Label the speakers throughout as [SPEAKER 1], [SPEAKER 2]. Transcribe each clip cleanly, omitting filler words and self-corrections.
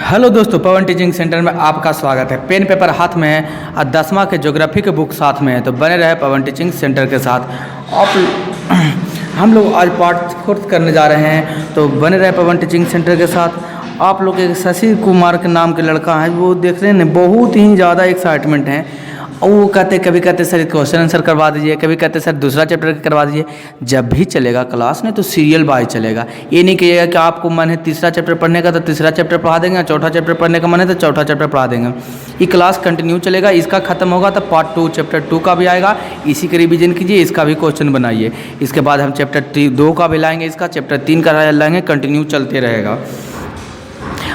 [SPEAKER 1] Hello दोस्तों, पवन teaching centre में आपका स्वागत है। पेन पेपर हाथ में है और 10वां के ज्योग्राफी के बुक साथ में है, तो बने रहे पवन टीचिंग सेंटर के साथ। आप हम लोग आज पार्ट 4 करने जा रहे हैं, तो बने रहे पवन टीचिंग सेंटर के साथ। आप लोग एक शशि कुमार के नाम के लड़का है, वो देख रहे हैं बहुत ही ज़्यादा एक्साइटमेंट है। वो कभी कहते सर क्वेश्चन आंसर करवा दीजिए, कभी कहते सर दूसरा चैप्टर करवा दीजिए। जब भी चलेगा क्लास नहीं तो सीरियल वाइज चलेगा। ये नहीं कहिएगा कि आपको मन है तीसरा चैप्टर पढ़ने का तो तीसरा चैप्टर पढ़ा देंगे, चौथा चैप्टर पढ़ने का मन है तो चौथा चैप्टर पढ़ा देंगे। ये क्लास कंटिन्यू चलेगा। इसका खत्म होगा तो पार्ट 2 चैप्टर 2 का भी आएगा, इसी का रिविजन कीजिए, इसका भी क्वेश्चन बनाइए। इसके बाद हम चैप्टर 2 का भी लाएंगे, इसका चैप्टर 3 का लाएंगे, कंटिन्यू चलते रहेगा।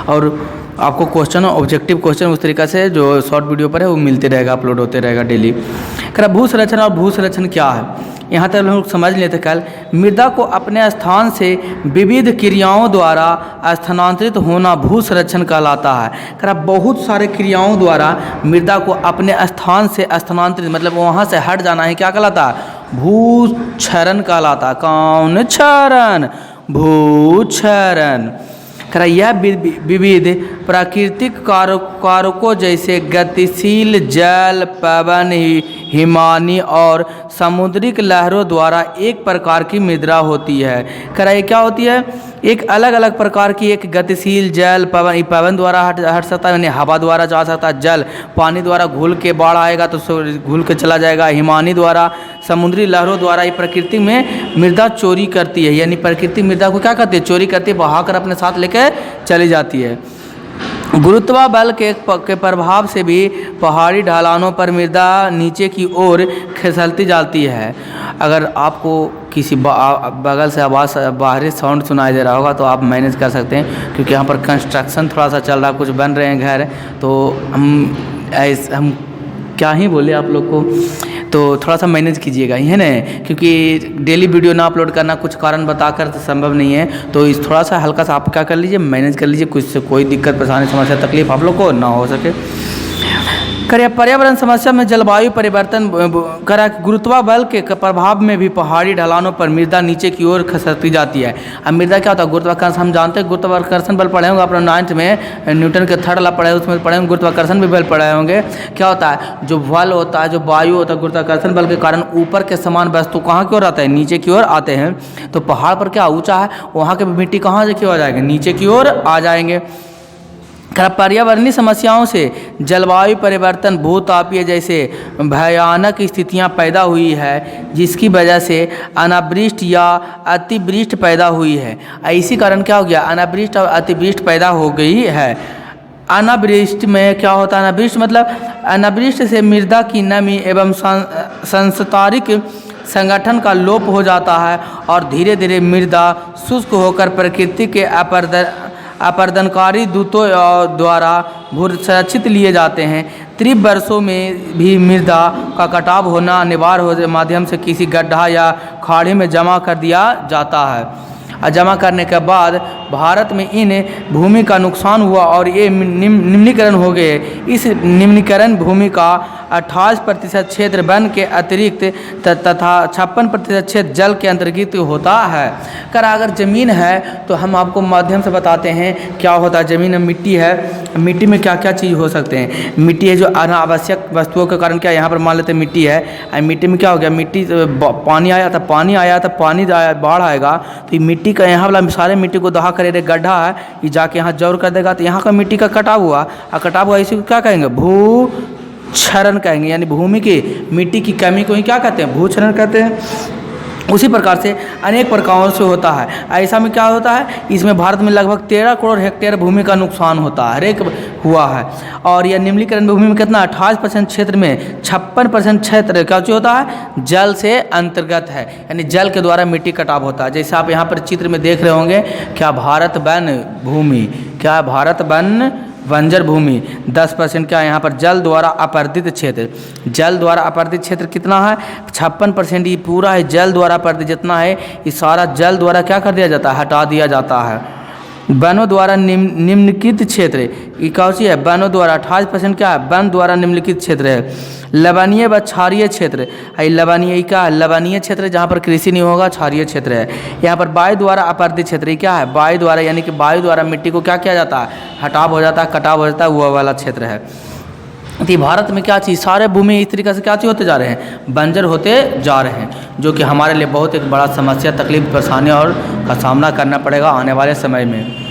[SPEAKER 1] और आपको क्वेश्चन ऑब्जेक्टिव क्वेश्चन उस तरीक़े से जो शॉर्ट वीडियो पर है वो मिलते रहेगा, अपलोड होते रहेगा डेली। खैर, भू संरक्षण और भू संरक्षण क्या है यहाँ तक हम लोग समझ लेते। कल मृदा को अपने स्थान से विविध क्रियाओं द्वारा स्थानांतरित होना भू संरक्षण कहलाता है। खैर, बहुत सारे क्रियाओं द्वारा मृदा को अपने स्थान से स्थानांतरित मतलब वहाँ से हट जाना है, क्या कहलाता है? भू क्षरण कहलाता है। कौन क्षरण? भू क्षरण। खैर, यह विविध प्राकृतिक कारकों जैसे गतिशील जल, पवन, हिमानी और समुद्रिक लहरों द्वारा एक प्रकार की मृदा होती है। खैर, ये क्या होती है? एक अलग अलग प्रकार की एक गतिशील जल, पवन द्वारा हट सकता है, यानी हवा द्वारा जा सकता है। जल पानी द्वारा घुल के बाढ़ आएगा तो घुल के चला जाएगा। हिमानी द्वारा, समुद्री लहरों द्वारा ये प्रकृति में मृदा चोरी करती है, यानी प्रकृति मृदा को क्या करती है? चोरी करती है, बहाकर अपने साथ लेकर चली जाती है। गुरुत्वा बल के प्रभाव से भी पहाड़ी ढलानों पर मृदा नीचे की ओर खिसलती जाती है। अगर आपको किसी बगल से आवाज़ बाहरी साउंड सुनाई दे रहा होगा तो आप मैनेज कर सकते हैं, क्योंकि यहाँ पर कंस्ट्रक्शन थोड़ा सा चल रहा है, कुछ बन रहे हैं घर, तो हम क्या ही बोले आप लोग को, तो थोड़ा सा मैनेज कीजिएगा, है ना, क्योंकि डेली वीडियो ना अपलोड करना कुछ कारण बताकर तो संभव नहीं है। तो इस थोड़ा सा हल्का सा आप क्या कर लीजिए, मैनेज कर लीजिए, कुछ से कोई दिक्कत परेशानी समस्या तकलीफ आप लोग को ना हो सके। करिए पर्यावरण समस्या में जलवायु परिवर्तन करा गुरुत्वा बल के प्रभाव में भी पहाड़ी ढलानों पर मृदा नीचे की ओर खसकती जाती है। अब मृदा क्या होता है? गुरुत्वाकर्षण हम जानते हैं, गुरुत्वाकर्षण बल पढ़े होंगे अपने 9th में, न्यूटन के 3rd ला पढ़े, उसमें पढ़े होंगे गुरुत्वाकर्षण भी बल पढ़े होंगे। क्या होता है? जो बल होता है, जो वायु होता है, गुरुत्वाकर्षण बल के कारण ऊपर के समान वस्तु कहाँ की ओर आते हैं? नीचे की ओर आते हैं। तो पहाड़ पर क्या ऊंचा है, वहाँ के मिट्टी कहाँ से की ओर आ जाएगी? नीचे की ओर आ जाएंगे। पर्यावरणीय समस्याओं से जलवायु परिवर्तन, भूतापीय जैसे भयानक स्थितियां पैदा हुई है, जिसकी वजह से अनावृष्टि या अतिवृष्टि पैदा हुई है। इसी कारण क्या हो गया? अनावृष्टि और अतिवृष्टि पैदा हो गई है। अनावृष्टि में क्या होता है? अनावृष्टि मतलब अनावृष्टि से मृदा की नमी एवं सांस्तरिक संगठन का लोप हो जाता है और धीरे धीरे मृदा शुष्क होकर प्रकृति के अपरदनकारी दूतों द्वारा भूसंरक्षित लिए जाते हैं। तीव्र वर्षों में भी मृदा का कटाव होना अनिवार्य हो माध्यम से किसी गड्ढा या खाड़ी में जमा कर दिया जाता है। और जमा करने के बाद भारत में इन भूमि का नुकसान हुआ और ये निम्नीकरण हो गए। इस निम्नीकरण भूमि का 28% क्षेत्र वन के अतिरिक्त तथा 56% क्षेत्र जल के अंतर्गत होता है। अगर ज़मीन है तो हम आपको माध्यम से बताते हैं क्या होता है। ज़मीन में मिट्टी है, मिट्टी में क्या क्या चीज़ हो सकते हैं? मिट्टी है जो अनावश्यक वस्तुओं के कारण, क्या यहाँ पर मान लेते हैं मिट्टी है, मिट्टी में क्या हो गया? मिट्टी पानी आया था पानी बाढ़ आएगा तो ये मिट्टी का यहाँ वाला सारे मिट्टी को दहा करे गड्ढा है, ये जाके यहाँ जोर कर देगा तो यहाँ का मिट्टी का कटाव हुआ। और कटाव हुआ इसी को क्या कहेंगे? भू क्षरण कहेंगे, यानी भूमि की मिट्टी की कमी को ही क्या कहते हैं? भू क्षरण कहते हैं। उसी प्रकार से अनेक प्रकारों से होता है। ऐसा में क्या होता है? इसमें भारत में लगभग 13 करोड़ हेक्टेयर भूमि का नुकसान होता है, हरेक हुआ है। और यह निम्नीकरण भूमि में कितना? 28% क्षेत्र में 56% क्षेत्र क्या चीज़ होता है? जल से अंतर्गत है, यानी जल के द्वारा मिट्टी कटाव होता है। जैसे आप यहाँ पर चित्र में देख रहे होंगे, क्या भारत वन भूमि, क्या भारत वन बंजर भूमि 10% क्या यहाँ पर जल द्वारा अपर्दित क्षेत्र, जल द्वारा अपर्दित क्षेत्र कितना है? 56%। ये पूरा है जल द्वारा अपर्दित जितना है ये सारा जल द्वारा क्या कर दिया जाता है? हटा दिया जाता है। वनों द्वारा निम्नलिखित क्षेत्र, ये कौन सी है? वनों द्वारा 28% क्या है? वन द्वारा निम्नलिखित क्षेत्र है। लवणीय व क्षारीय क्षेत्र, लवणीय क्या है? लवणीय क्षेत्र जहाँ पर कृषि नहीं होगा, क्षारीय क्षेत्र है। यहाँ पर वायु द्वारा अपरदित क्षेत्र, ये क्या है? वायु द्वारा, यानी कि वायु द्वारा मिट्टी को क्या किया जाता है? हटाव हो जाता है, कटाव हो जाता है, वो वाला क्षेत्र है। तो भारत में क्या चीज़, सारे भूमि इस तरीके से क्या चीज़ होते जा रहे हैं? बंजर होते जा रहे हैं, जो कि हमारे लिए बहुत एक बड़ा समस्या, तकलीफ, परेशानी और का सामना करना पड़ेगा आने वाले समय में।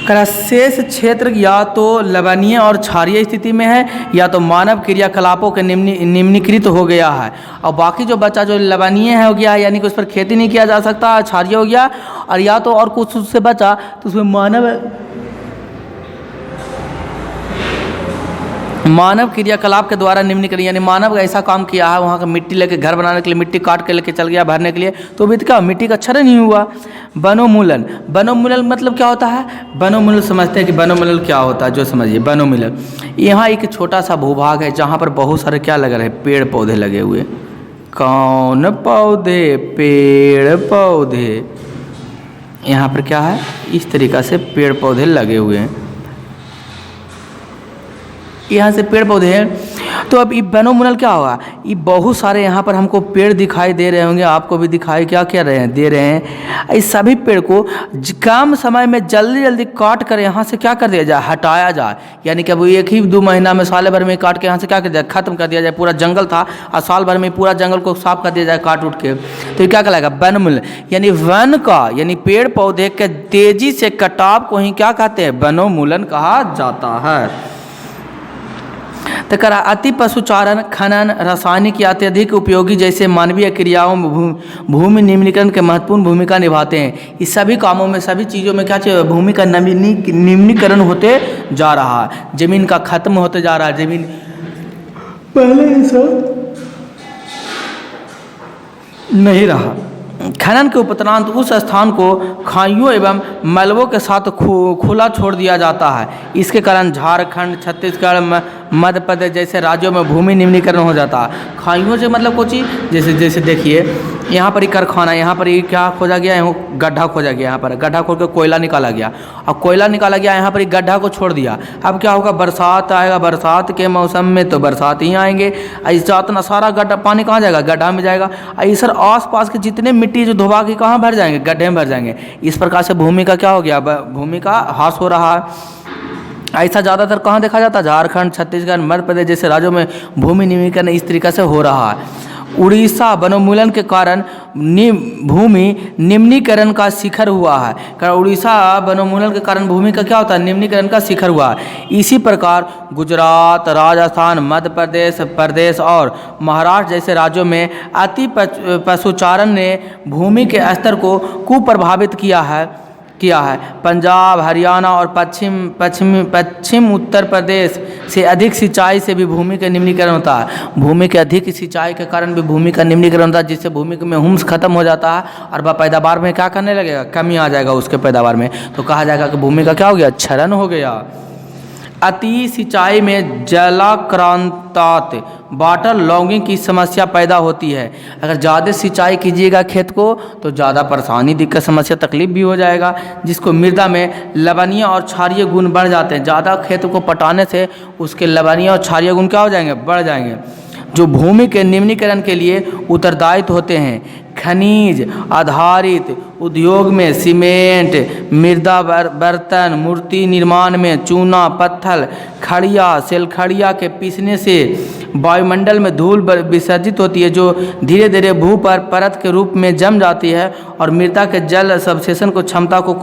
[SPEAKER 1] शेष क्षेत्र या तो लवणीय और क्षारीय स्थिति में है, या तो मानव क्रियाकलापों के निम्नीकृत हो गया है, और बाकी जो बचा जो लवणीय है हो गया, यानी कि उस पर खेती नहीं किया जा सकता, क्षारीय हो गया, और या तो और कुछ उससे बचा तो उसमें मानव क्रियाकलाप के द्वारा निम्नीकरण, यानी मानव ऐसा काम किया है, वहाँ का मिट्टी लेके घर बनाने के लिए मिट्टी काट के लेके चल गया भरने के लिए, तो भी क्या मिट्टी का क्षरण नहीं हुआ। वनोन्मूलन, वनोन्मूलन मतलब क्या होता है? वनोन्मूलन समझते हैं कि वनोन्मूलन क्या होता है, जो समझिए। वनोन्मूलन यहाँ एक छोटा सा भूभाग है जहाँ पर बहुत सारे क्या लगे रहे? पेड़ पौधे लगे हुए। कौन पौधे? पेड़ पौधे। यहाँ पर क्या है? इस तरीक़ा से पेड़ पौधे लगे हुए हैं, यहाँ से पेड़ पौधे हैं। तो अब ये वनोन्मूलन क्या होगा? ये बहुत सारे यहाँ पर हमको पेड़ दिखाई दे रहे होंगे, आपको भी दिखाई क्या क्या रहे हैं? दे रहे हैं। इस सभी पेड़ को कम समय में जल्दी जल्दी काट कर यहाँ से क्या कर दिया जाए? हटाया जाए, यानी कि अब एक ही 2 महीना में, साल भर में काट के यहाँ से क्या कर दिया जाए? खत्म कर दिया जाए। पूरा जंगल था और साल भर में पूरा जंगल को साफ कर दिया जाए काट उठ के, तो ये क्या कहलाएगा? वनोन्मूलन। यानी वन का, यानी पेड़ पौधे के तेजी से कटाव को ही क्या कहते हैं? वनोन्मूलन कहा जाता है। तकरा अति पशुचारण, खनन, रासायनिक या अत्यधिक उपयोगी जैसे मानवीय क्रियाओं में भूमि निम्नीकरण के महत्वपूर्ण भूमिका निभाते हैं। इस सभी कामों में, सभी चीज़ों में क्या चाहिए? भूमि का निम्नीकरण होते जा रहा है, जमीन का खत्म होते जा रहा है। जमीन पहले ऐसा नहीं रहा। खनन के उपरांत उस स्थान को खाइयों एवं मलबों के साथ खुला छोड़ दिया जाता है। इसके कारण झारखंड, छत्तीसगढ़, मध्य प्रदेश जैसे राज्यों में भूमि निम्नीकरण हो जाता है। खाइयों से मतलब कुछ ही, जैसे देखिए यहाँ पर ही कारखाना, यहाँ पर ही क्या खोजा गया? यहाँ गड्ढा खोजा गया, यहाँ पर गड्ढा खोद के कोयला निकाला गया, और कोयला निकाला गया, यहाँ पर ही गड्ढा को छोड़ दिया। अब क्या होगा? बरसात आएगा, बरसात के मौसम में तो बरसात ही आएंगे, ऐसा इतना सारा गड्ढा पानी कहाँ जाएगा? गड्ढा में जाएगा। इस आस पास के जितने मिट्टी जो धोबा के कहाँ भर जाएंगे? गड्ढे में भर जाएंगे। इस प्रकार से भूमि का क्या हो गया? भूमि का ह्रास हो रहा है। ऐसा ज़्यादातर कहाँ देखा जाता है? झारखंड, छत्तीसगढ़, मध्य प्रदेश जैसे राज्यों में भूमि निम्नीकरण इस तरीक़े से हो रहा है। उड़ीसा वनोन्मूलन के कारण भूमि निम्नीकरण का शिखर हुआ है। कारण उड़ीसा वनोन्मूलन के कारण भूमि का क्या होता है? निम्नीकरण का शिखर हुआ है। इसी प्रकार गुजरात, राजस्थान, मध्य प्रदेश और महाराष्ट्र जैसे राज्यों में अति पशुचारण ने भूमि के स्तर को कुप्रभावित किया है। पंजाब, हरियाणा और पश्चिम उत्तर प्रदेश से अधिक सिंचाई से भी भूमि का निम्नीकरण होता है। भूमि के अधिक सिंचाई के कारण भी भूमि का निम्नीकरण होता है, जिससे भूमि में हुम्स खत्म हो जाता है और वह पैदावार में क्या करने लगेगा? कमी आ जाएगा उसके पैदावार में। तो कहा जाएगा कि भूमि का क्या हो गया? क्षरण हो गया। अति सिंचाई में जलाक्रांतात, वाटर लॉगिंग की समस्या पैदा होती है। अगर ज़्यादा सिंचाई कीजिएगा खेत को तो ज़्यादा परेशानी, दिक्कत, समस्या, तकलीफ भी हो जाएगा, जिसको मृदा में लवणीय और क्षारीय गुण बढ़ जाते हैं। ज़्यादा खेत को पटाने से उसके लवणीय और क्षारीय गुण क्या हो जाएंगे? बढ़ जाएंगे, जो भूमि के निम्नीकरण के लिए उत्तरदायित्व होते हैं। खनिज आधारित उद्योग में सीमेंट, मृदा बर्तन, मूर्ति निर्माण में चूना, पत्थर, खड़िया, सेलखड़िया के पीसने से वायुमंडल में धूल विसर्जित होती है, जो धीरे धीरे भू पर परत के रूप में जम जाती है और मृदा के जल सबसेशन को क्षमता को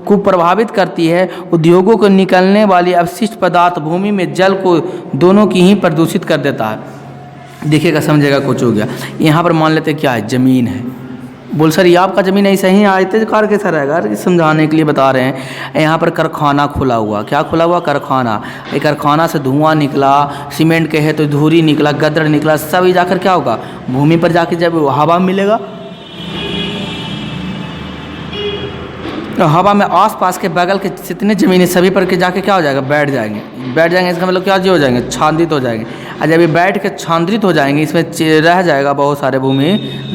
[SPEAKER 1] कुप्रभावित करती है। उद्योगों को निकलने वाली अपशिष्ट पदार्थ भूमि में जल को दोनों की ही प्रदूषित कर देता है। देखिएगा, समझेगा, कुछ हो गया। यहाँ पर मान लेते क्या है? ज़मीन है। बोल सर ये आपका ज़मीन ऐसे ही आयते कार कैसा रहेगा? समझाने के लिए बता रहे हैं। यहाँ पर कारखाना खुला हुआ, क्या खुला हुआ? कारखाना। एक कारखाना से धुआं निकला, सीमेंट के है तो धूरी निकला, गद्दर निकला, सब ये जाकर क्या होगा? भूमि पर जाकर जब हवा मिलेगा, तो हवा में आसपास के बगल के जितने ज़मीनें सभी पर के जाके क्या हो जाएगा? बैठ जाएंगे। इसका मतलब क्या हो जाएंगे? छांदित हो जाएंगे। और जब ये बैठ के छांदित हो जाएंगे, इसमें रह जाएगा बहुत सारे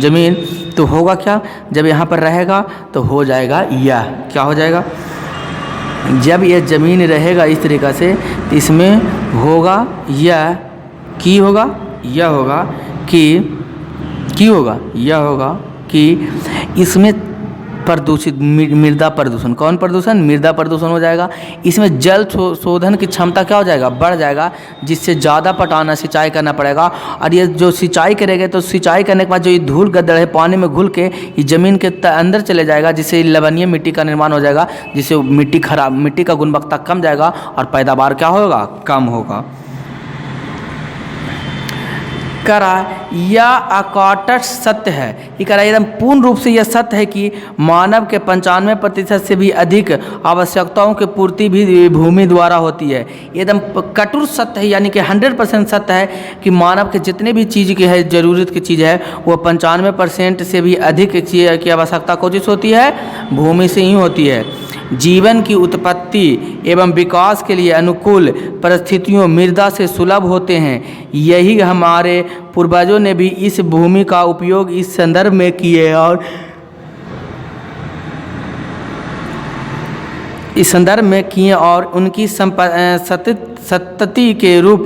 [SPEAKER 1] ज़मीन, तो होगा क्या? जब यहाँ पर रहेगा तो हो जाएगा यह, क्या हो जाएगा? जब यह ज़मीन रहेगा इस तरीक़ा से, तो इसमें होगा यह की होगा यह होगा कि इसमें प्रदूषित मृदा प्रदूषण, कौन प्रदूषण? मृदा प्रदूषण हो जाएगा। इसमें जल शोधन की क्षमता क्या हो जाएगा? बढ़ जाएगा, जिससे ज़्यादा पटाना सिंचाई करना पड़ेगा। और ये जो सिंचाई करेंगे तो सिंचाई करने के बाद जो ये धूल गद्दड़ है पानी में घुल के ये ज़मीन के अंदर चले जाएगा, जिससे लवणीय मिट्टी का निर्माण हो जाएगा, जिससे मिट्टी का गुणवत्ता कम जाएगा और पैदावार क्या होगा? कम होगा। करा यह अकाटक सत्य है, ये करा एकदम पूर्ण रूप से यह सत्य है कि मानव के 95% से भी अधिक आवश्यकताओं की पूर्ति भी भूमि द्वारा होती है। एकदम कटुर सत्य है, यानी कि 100% सत्य है कि मानव के जितने भी चीज़ की है ज़रूरत की चीज़ है वो 95% से भी अधिक चीज़ की आवश्यकता को जिस होती है भूमि से ही होती है। जीवन की उत्पत्ति एवं विकास के लिए अनुकूल परिस्थितियों मृदा से सुलभ होते हैं। यही हमारे पूर्वजों ने भी इस भूमि का उपयोग इस संदर्भ में किए और उनकी सतति के रूप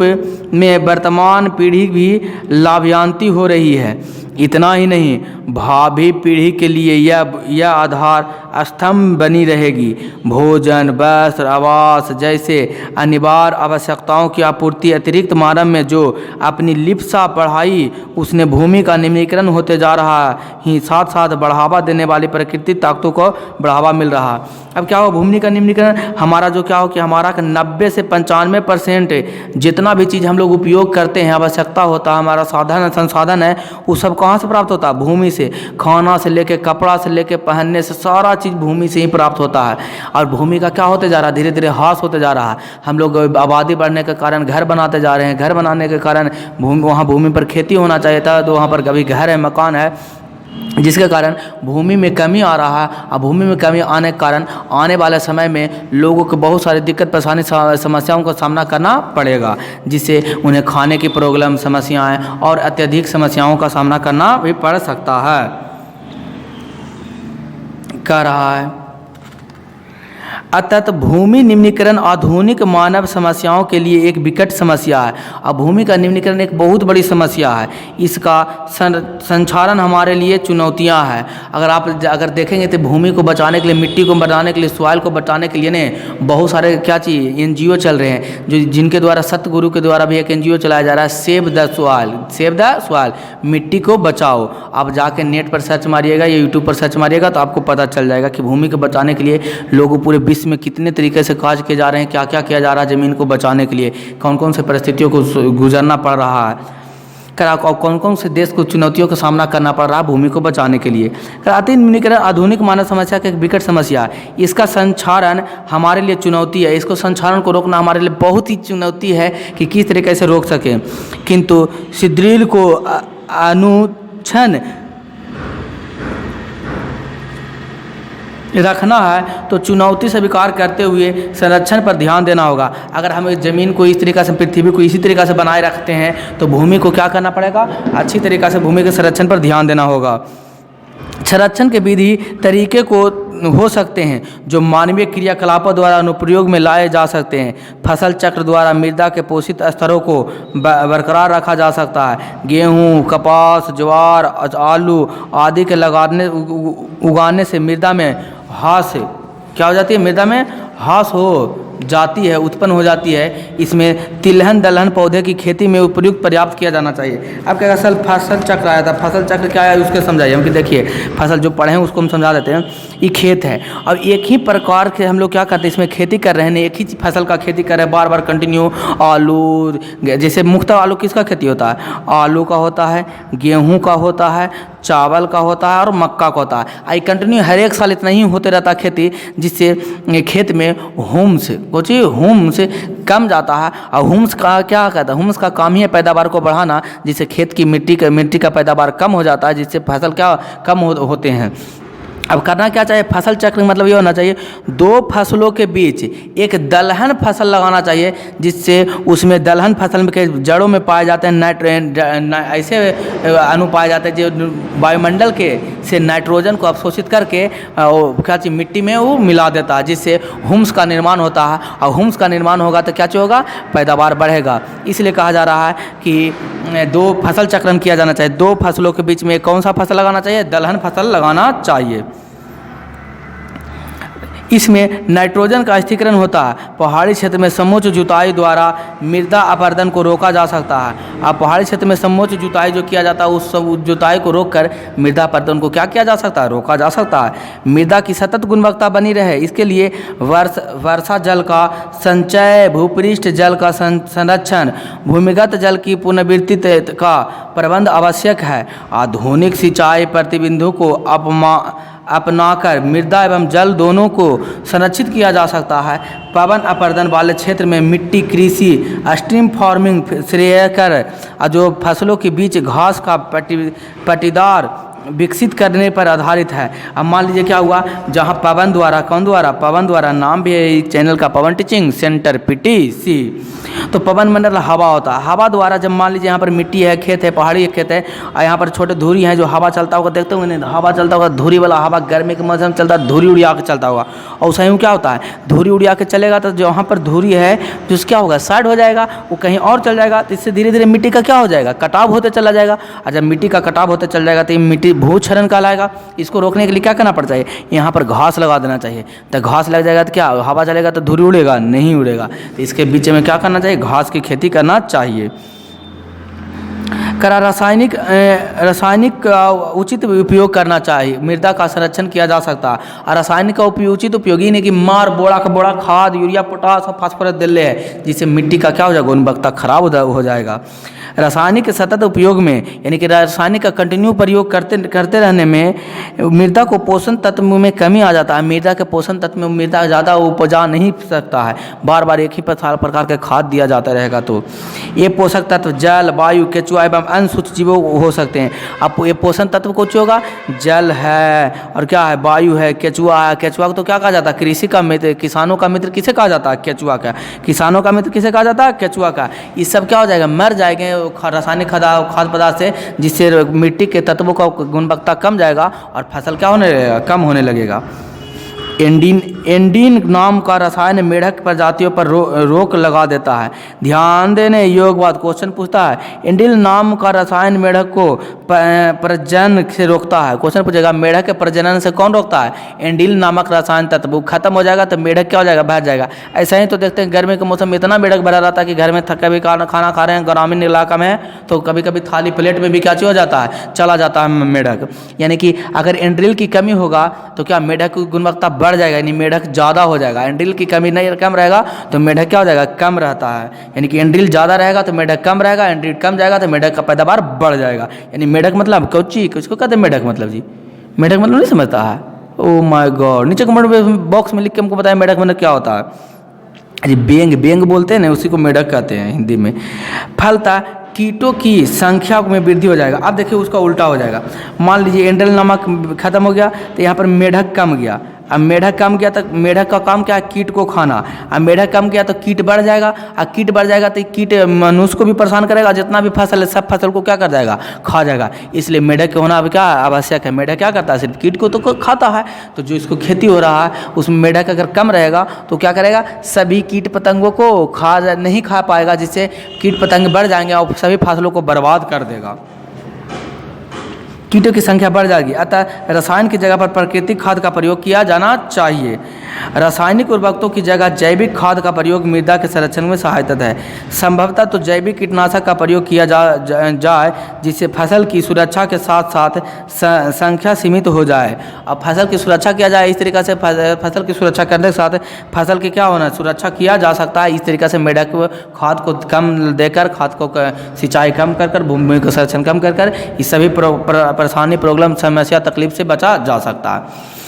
[SPEAKER 1] में वर्तमान पीढ़ी भी लाभान्वित हो रही है। इतना ही नहीं, भावी पीढ़ी के लिए यह आधार स्तंभ बनी रहेगी। भोजन, वस्त्र, आवास जैसे अनिवार्य आवश्यकताओं की आपूर्ति अतिरिक्त मानव में जो अपनी लिप्सा बढ़ाई उसने भूमि का निम्नीकरण होते जा रहा है, ही साथ साथ बढ़ावा देने वाली प्राकृतिक ताकतों को बढ़ावा मिल रहा है। अब क्या हो भूमि का निम्नीकरण? हमारा जो क्या हो कि हमारा 90 से 95% जितना भी चीज़ हम लोग उपयोग करते हैं, आवश्यकता होता है, हमारा संसाधन है, वो सब कहाँ से प्राप्त होता है? भूमि से। खाना से लेके, कपड़ा से लेके, पहनने से सारा चीज़ भूमि से ही प्राप्त होता है। और भूमि का क्या होते जा रहा है? धीरे धीरे ह्रास होते जा रहा है। हम लोग आबादी बढ़ने के कारण घर बनाते जा रहे हैं, घर बनाने के कारण वहाँ भूमि पर खेती होना चाहिए था, तो वहाँ पर कभी घर है, मकान है, जिसके कारण भूमि में कमी आ रहा है। अब भूमि में कमी आने के कारण आने वाले समय में लोगों को बहुत सारी दिक्कत परेशानी समस्याओं का सामना करना पड़ेगा, जिससे उन्हें खाने की प्रॉब्लम, समस्याएं और अत्यधिक समस्याओं का सामना करना भी पड़ सकता है, कर रहा है। अतः भूमि निम्नीकरण आधुनिक मानव समस्याओं के लिए एक विकट समस्या है। अब भूमि का निम्नीकरण एक बहुत बड़ी समस्या है, इसका संचालन हमारे लिए चुनौतियां हैं। अगर देखेंगे तो भूमि को बचाने के लिए, मिट्टी को बचाने के लिए, सॉइल को बचाने के लिए ने बहुत सारे क्या चीज़ NGO चल रहे हैं, जिनके द्वारा सतगुरु के द्वारा भी एक NGO चलाया जा रहा है, सेव द सॉइल, मिट्टी को बचाओ। आप जाके नेट पर सर्च मारिएगा या यूट्यूब पर सर्च मारिएगा तो आपको पता चल जाएगा कि भूमि को बचाने के लिए लोग पूरे विश्व में कितने तरीके से कार्य किए जा रहे हैं, क्या क्या किया जा रहा है ज़मीन को बचाने के लिए, कौन कौन से परिस्थितियों को गुजरना पड़ रहा है, कौन कौन से देश को चुनौतियों का सामना करना पड़ रहा है भूमि को बचाने के लिए। निम्नीकरण आधुनिक मानव समस्या का एक विकट समस्या है। इसका संचालन हमारे लिए चुनौती है, इसको संचालन को रोकना हमारे लिए बहुत ही चुनौती है कि किस तरीके से रोक सकें। किंतु शिद्रिल को अनुच्छन रखना है तो चुनौती स्वीकार करते हुए संरक्षण पर ध्यान देना होगा। अगर हम ज़मीन को इस तरीक़े से, पृथ्वी को इसी तरीक़े से बनाए रखते हैं तो भूमि को क्या करना पड़ेगा? अच्छी तरीक़े से भूमि के संरक्षण पर ध्यान देना होगा। संरक्षण के विधि तरीके को हो सकते हैं जो मानवीय क्रियाकलापों द्वारा अनुप्रयोग में लाए जा सकते हैं। फसल चक्र द्वारा मृदा के पोषित स्तरों को बरकरार रखा जा सकता है। गेहूँ, कपास, ज्वार, आलू आदि के उगाने से मृदा में ह्रास क्या हो जाती है? मृदा में ह्रास हो जाती है, उत्पन्न हो जाती है। इसमें तिलहन दलहन पौधे की खेती में उपयुक्त पर्याप्त किया जाना चाहिए। अब क्या फसल चक्र आया था, फसल चक्र क्या है उसके समझाइए हम कि देखिए फसल जो पढ़े हैं उसको हम समझा देते हैं। ये खेत है और एक ही प्रकार के हम लोग क्या करते हैं इसमें खेती कर रहे हैं, एक ही फसल का खेती कर रहे हैं बार बार कंटिन्यू। आलू, जैसे मुख्तलिफ आलू किसका खेती होता है? आलू का होता है, गेहूँ का होता है, चावल का होता है और मक्का का होता है। आई कंटिन्यू हर एक साल इतना ही होते रहता है खेती, जिससे खेत में हुम्स कम जाता है। और हुम्स का क्या कहता है? हुम्स का काम ही है पैदावार को बढ़ाना, जिससे खेत की मिट्टी का पैदावार कम हो जाता है, जिससे फसल क्या कम होते हैं। अब करना क्या चाहिए, फसल चक्र मतलब ये होना चाहिए 2 फसलों के बीच एक दलहन फसल लगाना चाहिए, जिससे उसमें दलहन फसल में के जड़ों में पाए जाते हैं ऐसे अणु पाए जाते हैं जो वायुमंडल के से नाइट्रोजन को अवशोषित करके क्या चीज़ मिट्टी में वो मिला देता है, जिससे हुम्स का निर्माण होता है। और हुम्स का निर्माण होगा तो क्या चीज़ होगा, पैदावार बढ़ेगा। इसलिए कहा जा रहा है कि 2 फसल चक्रण किया जाना चाहिए। 2 फसलों के बीच में कौन सा फसल लगाना चाहिए, दलहन फसल लगाना चाहिए। इसमें नाइट्रोजन का स्थिरीकरण होता है। पहाड़ी क्षेत्र में समोच्च जुताई द्वारा मृदा अपरदन को रोका जा सकता है। अब पहाड़ी क्षेत्र में समोच्च जुताई जो किया जाता है उस सब जुताई को रोककर मृदा अपरदन को क्या किया जा सकता है, रोका जा सकता है। मृदा की सतत गुणवत्ता बनी रहे इसके लिए वर्षा जल का संचय, भूपृष्ठ जल का संरक्षण, भूमिगत जल की पुनर्वृत्ति का प्रबंध आवश्यक है। आधुनिक सिंचाई प्रतिबंधों को अपनाकर मृदा एवं जल दोनों को संरक्षित किया जा सकता है। पवन अपरदन वाले क्षेत्र में मिट्टी कृषि स्ट्रीम फार्मिंग श्रेयकर जो फसलों के बीच घास का पट्टीदार विकसित करने पर आधारित है। अब मान लीजिए क्या हुआ, जहाँ पवन द्वारा नाम भी है चैनल का, पवन टीचिंग सेंटर PTC। तो पवन मंडल हवा होता है। हवा द्वारा जब मान लीजिए यहाँ पर मिट्टी है, खेत है, पहाड़ी खेत है, और यहाँ पर छोटे धूरी हैं जो हवा चलता होगा, देखते होंगे नहीं, हवा चलता होगा, धूरी वाला हवा गर्मी के मौसम चलता है, धूरी उड़िया के चलता होगा। और सही क्या होता है, धूरी उड़िया के चलेगा तो जो वहाँ पर धूरी है तो क्या होगा, साइड हो जाएगा, वो कहीं और चल जाएगा। तो इससे धीरे धीरे मिट्टी का क्या हो जाएगा, कटाव होते चला जाएगा। और जब मिट्टी का कटाव होते चल जाएगा तो ये मिट्टी भूक्षरण कहलाएगा। इसको रोकने के लिए क्या करना पड़ता है, यहाँ पर घास लगा देना चाहिए। तो घास लग जाएगा तो क्या हवा चलेगा तो धूरी उड़ेगा, नहीं उड़ेगा। तो इसके बीच में क्या करना चाहिए, घास की खेती करना चाहिए। रासायनिक का उचित उपयोग करना चाहिए, मृदा का संरक्षण किया जा सकता है। और रासायनिक का उचित उपयोग ही नहीं कि मार बोड़ा का बोड़ा खाद, यूरिया, पोटास और फास्फोरस दिले है, जिससे मिट्टी का क्या हो जाएगा, गुणवत्ता खराब हो जाएगा। रासायनिक के सतत उपयोग में यानी कि रासायनिक का कंटिन्यू प्रयोग करते रहने में मृदा को पोषण तत्व में कमी आ जाता है। मृदा के पोषण तत्व में मृदा ज़्यादा उपजा नहीं सकता है, बार बार एक ही प्रकार के खाद दिया जाता रहेगा। तो ये पोषक तत्व जल, वायु, केंचुआ एवं अन्य सूक्ष्म जीवों हो सकते हैं। अब ये पोषण तत्व कुछ होगा, जल है और क्या है, वायु है, केंचुआ है। केंचुआ को तो क्या कहा जाता है, कृषि का मित्र, किसानों का मित्र किसे कहा जाता है, केंचुआ का। किसानों का मित्र किसे कहा जाता है, केंचुआ का। ये सब क्या हो जाएगा, मर जाएंगे रासायनिक खाद्य पदार्थ से, जिससे मिट्टी के तत्वों का गुणवत्ता कम जाएगा और फसल क्या होने लगेगा, कम होने लगेगा। एंडीन नाम का रसायन मेढक प्रजातियों पर रोक लगा देता है। ध्यान देने योग्य बात, क्वेश्चन पूछता है एंडीन नाम का रसायन मेढक को प्रजनन से रोकता है। क्वेश्चन पूछेगा मेढक के प्रजनन से कौन रोकता है, एंडील नामक रसायन तत्व खत्म हो जाएगा तो मेढक क्या हो जाएगा, बह जाएगा। ऐसा ही तो देखते हैं गर्मी के मौसम में इतना मेढक भरा रहता है कि घर में कभी खाना खा रहे हैं ग्रामीण इलाका में तो कभी कभी थाली प्लेट में भी क्या हो जाता है, चला जाता है मेढक। यानी कि अगर एंड्रिल की कमी होगा तो क्या मेढक की गुणवत्ता बढ़ जाएगा, यानी मेढक ज़्यादा हो जाएगा। एंड्रिल की कमी नहीं कम रहेगा तो मेढक क्या हो जाएगा, कम रहता है। यानी कि एंड्रिल ज़्यादा रहेगा तो मेढक कम रहेगा, एंड्रिल कम जाएगा तो मेढक का पैदावार बढ़ जाएगा। यानी मेढक मतलब कोची, किसको कहते हैं मेढक मतलब जी, मेढक मतलब नहीं समझता है। ओह माय गॉड, नीचे कमेंट बॉक्स में लिख के हमको बताया मेढक मतलब क्या होता है। अरे बेंग बोलते हैं ना, उसी को मेढक कहते हैं हिंदी में। फलता कीटों की संख्या में वृद्धि हो जाएगा। अब देखिए उसका उल्टा हो जाएगा। मान लीजिए एंड्रिल नमक खत्म हो गया तो यहाँ पर मेढक कम गया। अब मेढक कम गया तो मेढक का काम क्या है, कीट को खाना। अब मेढक कम गया तो कीट बढ़ जाएगा, और कीट बढ़ जाएगा तो कीट मनुष्य को भी परेशान करेगा, जितना भी फसल है सब फसल को क्या कर जाएगा, खा जाएगा। इसलिए मेढक के होना अब क्या आवश्यक है। मेढक क्या करता है, सिर्फ कीट को तो खाता है। तो जो इसको खेती हो रहा है उसमें मेढक अगर कम रहेगा तो क्या करेगा, सभी कीट पतंगों को नहीं खा पाएगा, जिससे कीट पतंग बढ़ जाएंगे और सभी फसलों को बर्बाद कर देगा। कीटों की संख्या बढ़ जाएगी। अतः रसायन की जगह पर प्राकृतिक खाद का प्रयोग किया जाना चाहिए। रासायनिक उर्वरकों की जगह जैविक खाद का प्रयोग मृदा के संरक्षण में सहायता है। संभवतः तो जैविक कीटनाशक का प्रयोग किया जाए जिससे फसल की सुरक्षा के साथ साथ संख्या सीमित हो जाए। अब फसल की सुरक्षा किया जाए, इस तरीक़े से फसल की सुरक्षा करने के साथ फसल की क्या होना, सुरक्षा किया जा सकता है। इस तरीक़े से मेढक खाद को कम देकर, खाद को सिंचाई कम कर, भूमि का संरक्षण कम कर इस सभी परेशानी, प्रॉब्लम, समस्या, तकलीफ से बचा जा सकता है।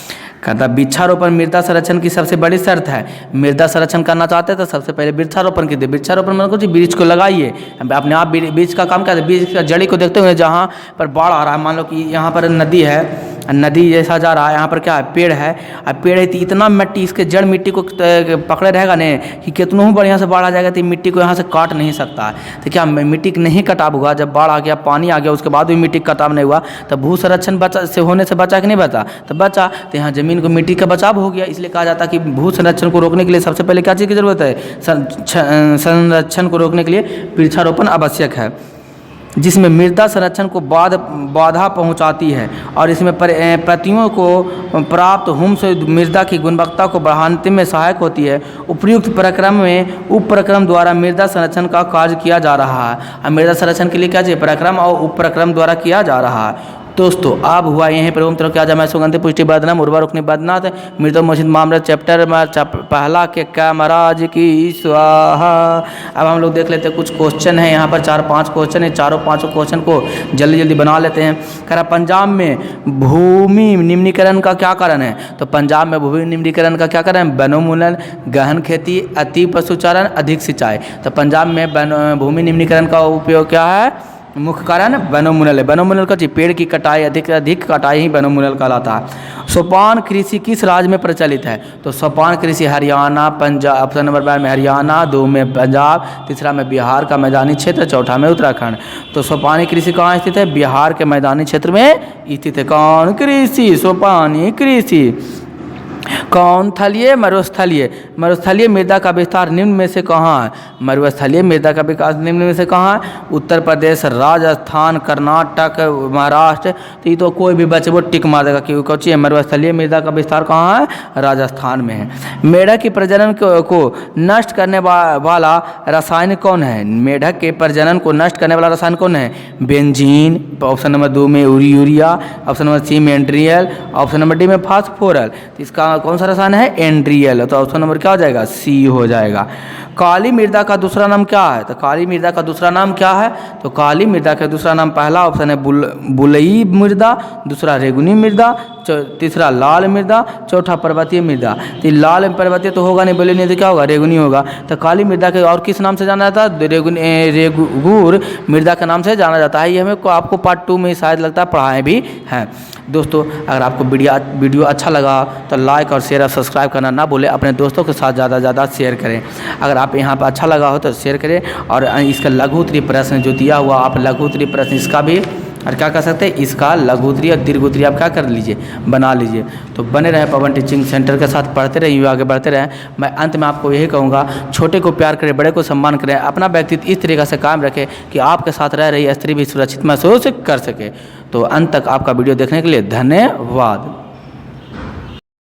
[SPEAKER 1] कहता वृक्षारोपण मृदा संरक्षण की सबसे बड़ी शर्त है। मृदा संरक्षण करना चाहते हैं तो सबसे पहले वृक्षारोपण कीजिए। वृक्षारोपण मतलब कुछ वृक्ष को लगाइए। अपने आप बीज का काम क्या है, बीज का जड़ी को देखते हुए जहाँ पर बाढ़ आ रहा है, मान लो कि यहाँ पर नदी है नदी जैसा जा रहा है, यहाँ पर क्या है, पेड़ है, और पेड़ है तो इतना मिट्टी, इसके जड़ मिट्टी को पकड़े रहेगा नहीं कि कितना ही बढ़िया से बाढ़ आ जाएगा तो मिट्टी को यहाँ से काट नहीं सकता है। तो क्या मिट्टी नहीं कटाव हुआ, जब बाढ़ आ गया, पानी आ गया, उसके बाद भी मिट्टी कटाव नहीं हुआ, तो भू संरक्षण होने से बचा कि नहीं बचा, तो बचा। तो यहाँ जमीन को मिट्टी का बचाव हो गया। इसलिए कहा जाता है कि भू संरक्षण को रोकने के लिए सबसे पहले क्या चीज़ की जरूरत है, संरक्षण को रोकने के लिए वृक्षारोपण आवश्यक है, जिसमें मृदा संरक्षण को बाधा पहुंचाती है और इसमें प्रतियों को प्राप्त हुम से मृदा की गुणवत्ता को बढ़ाने में सहायक होती है। उपयुक्त उपप्रक्रम द्वारा मृदा संरक्षण का कार्य किया जा रहा है। और मृदा संरक्षण के लिए क्या चाहिए, प्रक्रम और उपप्रक्रम द्वारा किया जा रहा है। दोस्तों अब हुआ यहीं पर ओम तरफ क्या जमा सुगंधि पुष्टि बदनाम उर्वर रुकनी बदनाथ मृदो मोचित मामला चैप्टर पहला के क्या महाराज की स्वाहा। अब हम लोग देख लेते हैं कुछ क्वेश्चन है, यहाँ पर 4-5 क्वेश्चन है, चारों पांचों क्वेश्चन को जल्दी जल्दी बना लेते हैं। कह रहा पंजाब में भूमि निम्नीकरण का क्या कारण है, तो पंजाब में भूमि निम्नीकरण का क्या कारण है, वनोन्मूलन, गहन खेती, अति पशुचारण, अधिक सिंचाई। तो पंजाब में भूमि निम्नीकरण का उपयोग क्या है, मुख्य कारण वनोन्मूलन है। वनोन्मूलन का पेड़ की कटाई, अधिक कटाई ही वनोन्मूलन कहलाता है। सोपान कृषि किस राज्य में प्रचलित है, तो सोपान कृषि हरियाणा, पंजाब, ऑप्शन नंबर 1 में हरियाणा, 2 में पंजाब, तीसरा में बिहार का मैदानी क्षेत्र, चौथा में उत्तराखंड। तो सोपानी कृषि कहाँ स्थित है, बिहार के मैदानी क्षेत्र में स्थित है। कौन कृषि, सोपानी कृषि। कौन थलीय, मरुस्थलीय। मरुस्थलीय मृदा का विस्तार निम्न में से कहाँ है, मरुस्थलीय मृदा का विकास निम्न में से कहाँ है, उत्तर प्रदेश, राजस्थान, कर्नाटक, महाराष्ट्र। तो ये तो कोई भी बच्चे वो टिक मार देगा क्योंकि कौन है, मरुस्थलीय मृदा का विस्तार कहाँ है, राजस्थान में है। मेढक की प्रजनन को नष्ट करने वाला रसायन कौन है, मेढक के प्रजनन को नष्ट करने वाला रसायन कौन है, बेंजीन, ऑप्शन नंबर 2 में यूरिया, ऑप्शन नंबर सी में एंड्रियल, ऑप्शन नंबर डी में फास्फोरल। इसका कौन सा रसायन है, एंड्रियल। तो ऑप्शन नंबर क्या हो जाएगा, सी हो जाएगा। काली मृदा का दूसरा नाम क्या है, तो काली मृदा का दूसरा नाम क्या है, तो काली मृदा का दूसरा नाम पहला ऑप्शन है बुलई मृदा, दूसरा रेगुनी मृदा, तीसरा लाल मृदा, चौथा पर्वतीय मृदा। तो लाल पर्वतीय तो होगा नहीं, बुलई नहीं तो क्या होगा, रेगुनी होगा। तो काली मृदा के और किस नाम से जाना जाता है, रेगुर मृदा के नाम से जाना जाता है। ये हमें आपको पार्ट 2 में शायद लगता है पढ़ाए भी हैं। दोस्तों अगर आपको वीडियो अच्छा लगा तो लाइक और शेयर और सब्सक्राइब करना ना भूलें, अपने दोस्तों के साथ ज़्यादा से ज़्यादा शेयर करें। अगर आप यहाँ पर अच्छा लगा हो तो शेयर करें, और इसका लघु उत्तरीय प्रश्न जो दिया हुआ, आप लघु उत्तरीय प्रश्न इसका भी और क्या कर सकते हैं, इसका लघु उत्तरीय और दीर्घ उत्तरीय आप क्या कर लीजिए, बना लीजिए। तो बने रहें पवन टीचिंग सेंटर के साथ, पढ़ते रहिए, आगे बढ़ते रहें। मैं अंत में आपको यही कहूँगा, छोटे को प्यार करें, बड़े को सम्मान करें, अपना व्यक्तित्व इस तरीके से कायम रखें कि आपके साथ रह रही स्त्री भी सुरक्षित महसूस कर सके। तो अंत तक आपका वीडियो देखने के लिए धन्यवाद।